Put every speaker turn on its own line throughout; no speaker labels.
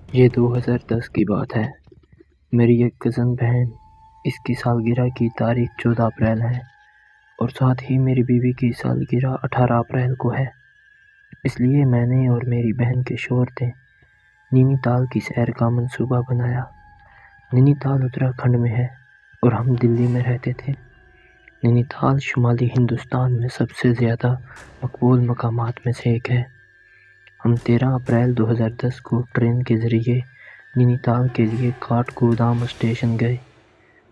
یہ 2010 کی بات ہے۔ میری ایک کزن بہن، اس کی سالگرہ کی تاریخ 14 اپریل ہے اور ساتھ ہی میری بیوی کی سالگرہ 18 اپریل کو ہے۔ اس لیے میں نے اور میری بہن کے شوہر نے نینی تال کی سیر کا منصوبہ بنایا۔ نینی تال اتراکھنڈ میں ہے اور ہم دلی میں رہتے تھے۔ نینی تال شمالی ہندوستان میں سب سے زیادہ مقبول مقامات میں سے ایک ہے۔ ہم 13 اپریل 2010 کو ٹرین کے ذریعے نینی تال کے لیے کاٹھ گودام اسٹیشن گئے،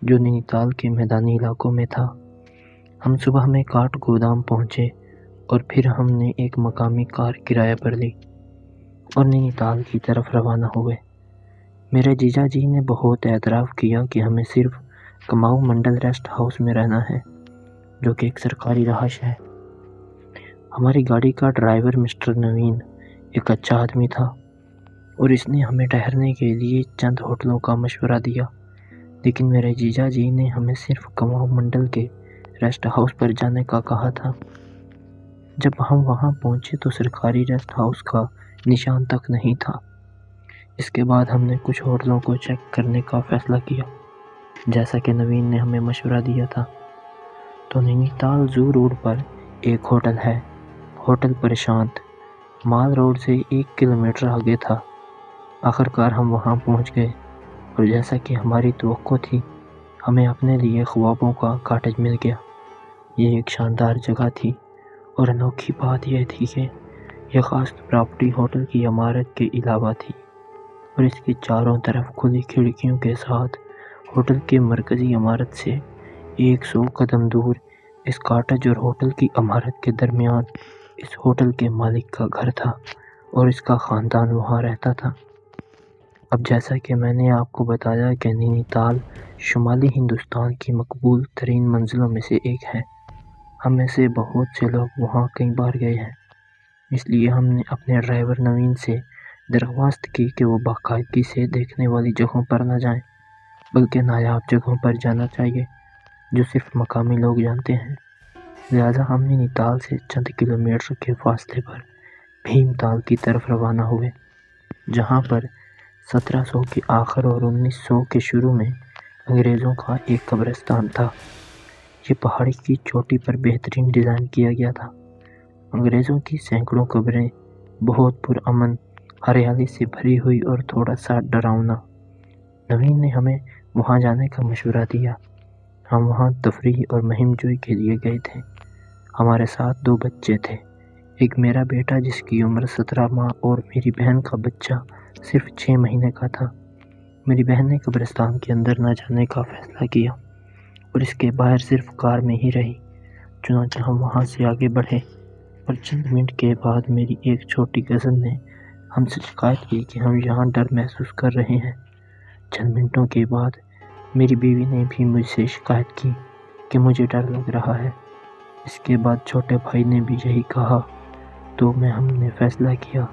جو نینی تال کے میدانی علاقوں میں تھا۔ ہم صبح میں کاٹھ گودام پہنچے اور پھر ہم نے ایک مقامی کار کرایہ پر لی اور نینی تال کی طرف روانہ ہوئے۔ میرے جیجا جی نے بہت اعتراف کیا کہ ہمیں صرف کماؤ منڈل ریسٹ ہاؤس میں رہنا ہے، جو کہ ایک سرکاری رہائش ہے۔ ہماری گاڑی کا ڈرائیور مسٹر نوین ایک اچھا آدمی تھا اور اس نے ہمیں ٹھہرنے کے لیے چند ہوٹلوں کا مشورہ دیا، لیکن میرے جیجا جی نے ہمیں صرف کماؤ منڈل کے ریسٹ ہاؤس پر جانے کا کہا تھا۔ جب ہم وہاں پہنچے تو سرکاری ریسٹ ہاؤس کا نشان تک نہیں تھا۔ اس کے بعد ہم نے کچھ ہوٹلوں کو چیک کرنے کا فیصلہ کیا، جیسا کہ نوین نے ہمیں مشورہ دیا تھا۔ تو نینی تال زو روڈ پر ایک ہوٹل ہے، ہوٹل پرشانت، مال روڈ سے 1 کلومیٹر آگے تھا۔ آخرکار ہم وہاں پہنچ گئے اور جیسا کہ ہماری توقع تھی، ہمیں اپنے لیے خوابوں کا کاٹیج مل گیا۔ یہ ایک شاندار جگہ تھی اور انوکھی بات یہ تھی کہ یہ خاص پراپرٹی ہوٹل کی عمارت کے علاوہ تھی اور اس کی چاروں طرف کھلی کھڑکیوں کے ساتھ ہوٹل کے مرکزی عمارت سے 100 قدم دور اس کاٹیج اور ہوٹل کی عمارت کے درمیان اس ہوٹل کے مالک کا گھر تھا اور اس کا خاندان وہاں رہتا تھا۔ اب جیسا کہ میں نے آپ کو بتایا کہ نینی تال شمالی ہندوستان کی مقبول ترین منزلوں میں سے ایک ہے۔ ہم میں سے بہت سے لوگ وہاں کئی بار گئے ہیں، اس لیے ہم نے اپنے ڈرائیور نوین سے درخواست کی کہ وہ باقاعدگی سے دیکھنے والی جگہوں پر نہ جائیں، بلکہ نایاب جگہوں پر جانا چاہیے جو صرف مقامی لوگ جانتے ہیں۔ لہٰذا ہم نینی تال سے چند کلومیٹر کے فاصلے پر بھیم تال کی طرف روانہ ہوئے، جہاں پر 1700 کے آخر اور 1900 کے شروع میں انگریزوں کا ایک قبرستان تھا۔ یہ پہاڑی کی چوٹی پر بہترین ڈیزائن کیا گیا تھا۔ انگریزوں کی سینکڑوں قبریں بہت پرامن، ہریالی سے بھری ہوئی اور تھوڑا سا ڈراؤنا۔ نوین نے ہمیں وہاں جانے کا مشورہ دیا۔ ہم وہاں تفریح اور مہم جوئی کے لیے گئے تھے۔ ہمارے ساتھ 2 بچے تھے، ایک میرا بیٹا جس کی عمر 17 ماہ اور میری بہن کا بچہ صرف 6 مہینے کا تھا۔ میری بہن نے قبرستان کے اندر نہ جانے کا فیصلہ کیا اور اس کے باہر صرف کار میں ہی رہی۔ چنانچہ ہم وہاں سے آگے بڑھے اور چند منٹ کے بعد میری ایک چھوٹی کزن نے ہم سے شکایت کی کہ ہم یہاں ڈر محسوس کر رہے ہیں۔ چند منٹوں کے بعد میری بیوی نے بھی مجھ سے شکایت کی کہ مجھے ڈر لگ رہا ہے۔ اس کے بعد چھوٹے بھائی نے بھی یہی کہا، تو ہم نے فیصلہ کیا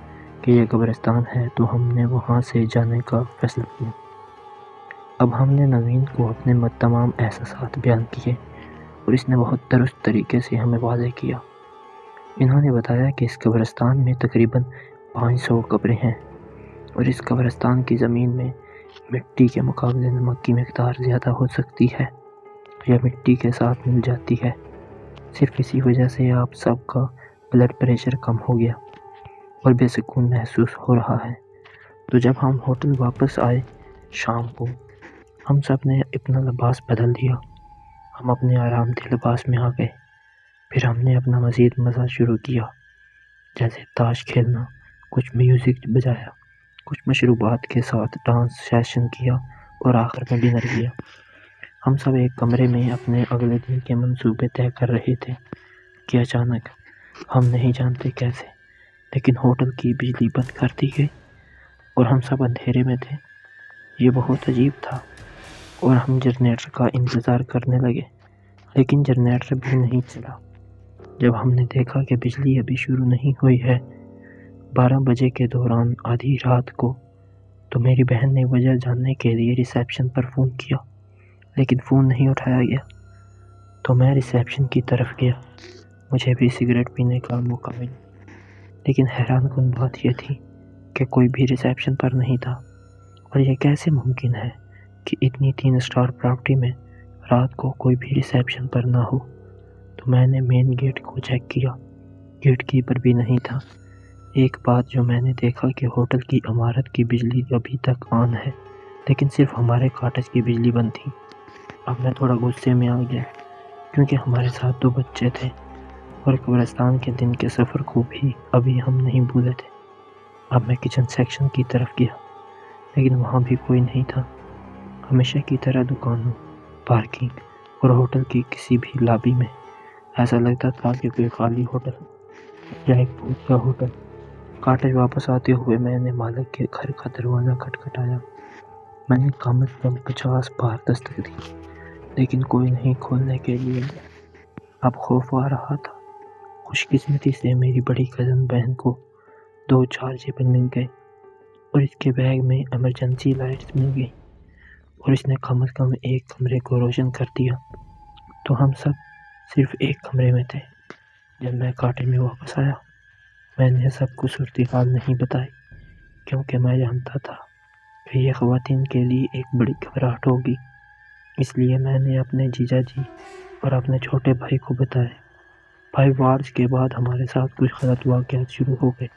کہ یہ قبرستان ہے، تو ہم نے وہاں سے جانے کا فیصلہ کیا۔ اب ہم نے نوین کو اپنے تمام احساسات بیان کیے اور اس نے بہت درست طریقے سے ہمیں واضح کیا۔ انہوں نے بتایا کہ اس قبرستان میں تقریباً 500 قبریں ہیں اور اس قبرستان کی زمین میں مٹی کے مقابلے نمک کی مقدار زیادہ ہو سکتی ہے یا مٹی کے ساتھ مل جاتی ہے۔ صرف اسی وجہ سے آپ سب کا بلڈ پریشر کم ہو گیا اور بے سکون محسوس ہو رہا ہے۔ تو جب ہم ہوٹل واپس آئے شام کو، ہم سب نے اپنا لباس بدل دیا۔ ہم اپنے آرام دہ لباس میں آ گئے۔ پھر ہم نے اپنا مزید مزہ شروع کیا، جیسے تاش کھیلنا، کچھ میوزک بجایا، کچھ مشروبات کے ساتھ ڈانس سیشن کیا اور آخر میں ڈنر کیا۔ ہم سب ایک کمرے میں اپنے اگلے دن کے منصوبے طے کر رہے تھے کہ اچانک، ہم نہیں جانتے کیسے، لیکن ہوٹل کی بجلی بند کر دی گئی اور ہم سب اندھیرے میں تھے۔ یہ بہت عجیب تھا اور ہم جنریٹر کا انتظار کرنے لگے، لیکن جنریٹر بھی نہیں چلا۔ جب ہم نے دیکھا کہ بجلی ابھی شروع نہیں ہوئی ہے 12 بجے کے دوران آدھی رات کو، تو میری بہن نے وجہ جاننے کے لیے ریسیپشن پر فون کیا، لیکن فون نہیں اٹھایا گیا۔ تو میں ریسیپشن کی طرف گیا، مجھے بھی سگریٹ پینے کا موقع ملا، لیکن حیران کن بات یہ تھی کہ کوئی بھی ریسیپشن پر نہیں تھا۔ اور یہ کیسے ممکن ہے کہ اتنی 3 اسٹار پراپرٹی میں رات کو کوئی بھی ریسیپشن پر نہ ہو؟ تو میں نے مین گیٹ کو چیک کیا، گیٹ کیپر بھی نہیں تھا۔ ایک بات جو میں نے دیکھا کہ ہوٹل کی عمارت کی بجلی ابھی تک آن ہے، لیکن صرف ہمارے کاٹیج کی بجلی بند تھی۔ اب میں تھوڑا غصے میں آ گیا کیونکہ ہمارے ساتھ 2 بچے تھے اور قبرستان کے دن کے سفر کو بھی ابھی ہم نہیں بھولے تھے۔ اب میں کچن سیکشن کی طرف گیا، لیکن وہاں بھی کوئی نہیں تھا۔ ہمیشہ کی طرح دکانوں، پارکنگ اور ہوٹل کی کسی بھی لابی میں ایسا لگتا تھا کہ کوئی خالی ہوٹل یا ایک بھوت کا ہوٹل۔ کاٹیج واپس آتے ہوئے میں نے مالک کے گھر کا دروازہ کھٹکھٹایا۔ میں نے کم از کم 50 بار دستک دی، لیکن کوئی نہیں کھولنے کے لیے۔ اب خوف آ رہا تھا۔ خوش قسمتی سے میری بڑی کزن بہن کو 2 چارجیبل مل گئے اور اس کے بیگ میں ایمرجنسی لائٹس مل گئی، اور اس نے کم از کم ایک کمرے کو روشن کر دیا۔ تو ہم سب صرف ایک کمرے میں تھے۔ جب میں کاٹیج میں واپس آیا، میں نے سب کو صورتحال نہیں بتائی کیونکہ میں جانتا تھا کہ یہ خواتین کے لیے ایک بڑی گھبراہٹ ہوگی۔ اس لیے میں نے اپنے جیجا جی اور اپنے چھوٹے بھائی کو بتایا۔ 5 وارز کے بعد ہمارے ساتھ کچھ غلط واقعات شروع ہو گئے۔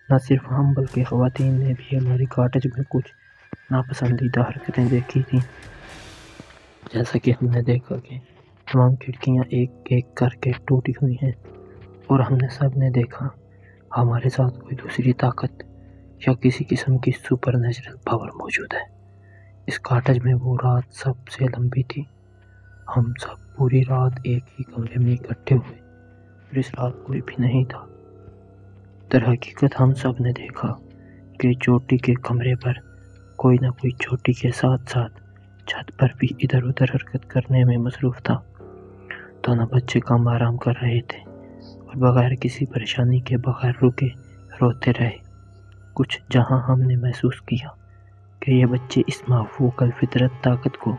نہ صرف ہم بلکہ خواتین نے بھی ہماری کاٹیج میں کچھ ناپسندیدہ حرکتیں دیکھی تھیں، جیسا کہ ہم نے دیکھا کہ تمام کھڑکیاں ایک ایک کر کے ٹوٹی ہوئی ہیں، اور ہم نے سب نے دیکھا ہمارے ساتھ کوئی دوسری طاقت یا کسی قسم کی سپر نیچرل پاور موجود ہے۔ اس کاٹیج میں وہ رات سب سے لمبی تھی۔ ہم سب پوری رات ایک ہی کمرے میں اکٹھے ہوئے اور اس رات کوئی بھی نہیں تھا۔ در حقیقت ہم سب نے دیکھا کہ چوٹی کے کمرے پر کوئی نہ کوئی چوٹی کے ساتھ ساتھ چھت پر بھی ادھر ادھر حرکت کرنے میں مصروف تھا۔ دونوں بچے کم آرام کر رہے تھے اور بغیر کسی پریشانی کے بغیر رکے روتے رہے۔ کچھ جہاں ہم نے محسوس کیا کہ یہ بچے اس مافوق الفطرت طاقت کو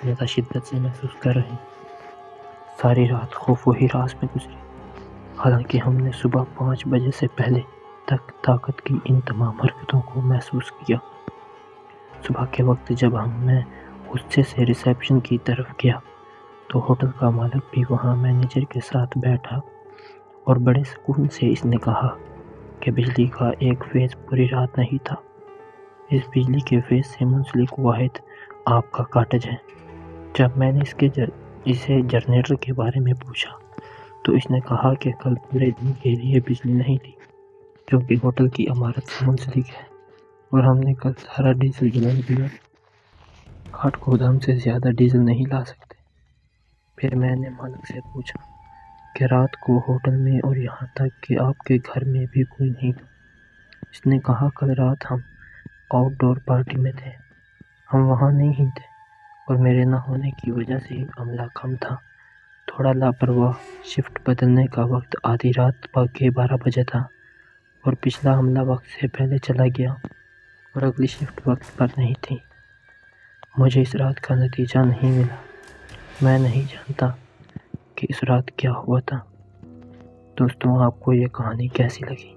زیادہ شدت سے محسوس کر رہے ہیں۔ ساری رات خوف و ہراس میں گزری، حالانکہ ہم نے صبح 5 بجے سے پہلے تک طاقت کی ان تمام حرکتوں کو محسوس کیا۔ صبح کے وقت جب میں غصے سے ریسیپشن کی طرف گیا تو ہوٹل کا مالک بھی وہاں مینیجر کے ساتھ بیٹھا، اور بڑے سکون سے اس نے کہا کہ بجلی کا ایک فیز پوری رات نہیں تھا۔ اس بجلی کے فیز سے منسلک واحد آپ کا کاٹیج ہے۔ جب میں نے اسے جنریٹر کے بارے میں پوچھا تو اس نے کہا کہ کل پورے دن کے لیے بجلی نہیں تھی کیونکہ ہوٹل کی عمارت سے منسلک ہے، اور ہم نے کل سارا ڈیزل جلا دیا۔ کاٹ گودام سے زیادہ ڈیزل نہیں لا سکتے۔ پھر میں نے مالک سے پوچھا کہ رات کو ہوٹل میں اور یہاں تک کہ آپ کے گھر میں بھی کوئی نہیں تھا۔ اس نے کہا کل رات ہم آؤٹ ڈور پارٹی میں تھے، ہم وہاں نہیں تھے، اور میرے نہ ہونے کی وجہ سے عملہ کم تھا، تھوڑا لاپرواہ۔ شفٹ بدلنے کا وقت آدھی رات کے 12 بجے تھا، اور پچھلا عملہ وقت سے پہلے چلا گیا اور اگلی شفٹ وقت پر نہیں تھی۔ مجھے اس رات کا نتیجہ نہیں ملا۔ میں نہیں جانتا کہ اس رات کیا ہوا تھا۔ دوستوں، آپ کو یہ کہانی کیسی لگی؟